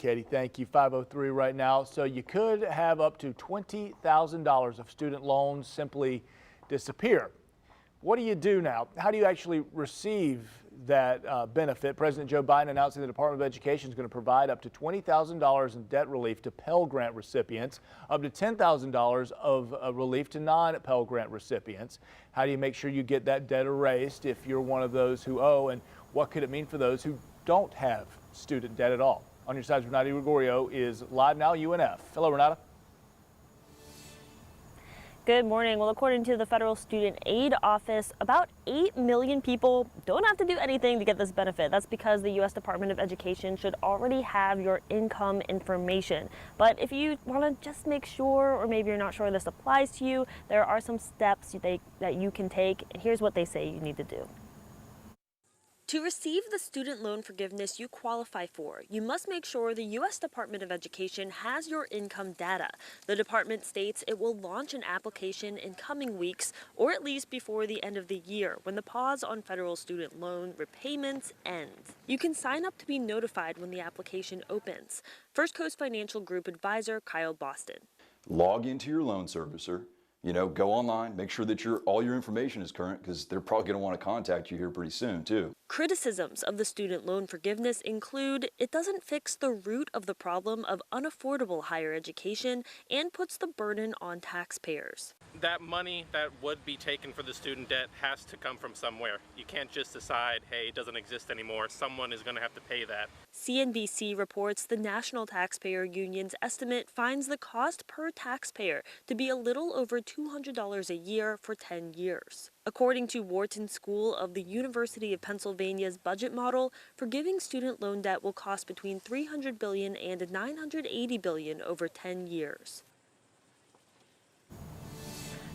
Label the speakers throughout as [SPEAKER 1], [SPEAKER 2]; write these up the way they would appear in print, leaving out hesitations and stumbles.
[SPEAKER 1] Katie, thank you. 5:03 right now. So you could have up to $20,000 of student loans simply disappear. What do you do now? How do you actually receive that benefit? President Joe Biden announcing the Department of Education is going to provide up to $20,000 in debt relief to Pell Grant recipients, up to $10,000 of relief to non-Pell Grant recipients. How do you make sure you get that debt erased if you're one of those who owe? And what could it mean for those who don't have student debt at all? On your side, Renata Gregorio is live now, UNF. Hello, Renata.
[SPEAKER 2] Good morning. Well, according to the Federal Student Aid Office, about 8 million people don't have to do anything to get this benefit. That's because the U.S. Department of Education should already have your income information. But if you want to just make sure, or maybe you're not sure this applies to you, there are some steps that you can take, and here's what they say you need to do. To receive the student loan forgiveness you qualify for, you must make sure the U.S. Department of Education has your income data. The department states it will launch an application in coming weeks, or at least before the end of the year, when the pause on federal student loan repayments ends. You can sign up to be notified when the application opens. First Coast Financial Group advisor Kyle Boston.
[SPEAKER 3] Log into your loan servicer. Go online, make sure that all your information is current, because they're probably going to want to contact you here pretty soon, too.
[SPEAKER 2] Criticisms of the student loan forgiveness include it doesn't fix the root of the problem of unaffordable higher education and puts the burden on taxpayers.
[SPEAKER 4] That money that would be taken for the student debt has to come from somewhere. You can't just decide, hey, it doesn't exist anymore. Someone is going to have to pay that.
[SPEAKER 2] CNBC reports the National Taxpayer Union's estimate finds the cost per taxpayer to be a little over $200 a year for 10 years. According to Wharton School of the University of Pennsylvania's budget model, forgiving student loan debt will cost between $300 billion and $980 billion over 10 years.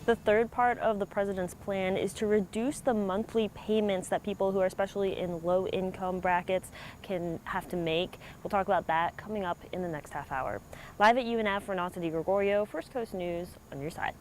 [SPEAKER 2] The third part of the president's plan is to reduce the monthly payments that people who are especially in low income brackets can have to make. We'll talk about that coming up in the next half hour. Live at UNF, Renata Gregorio, First Coast News on your side.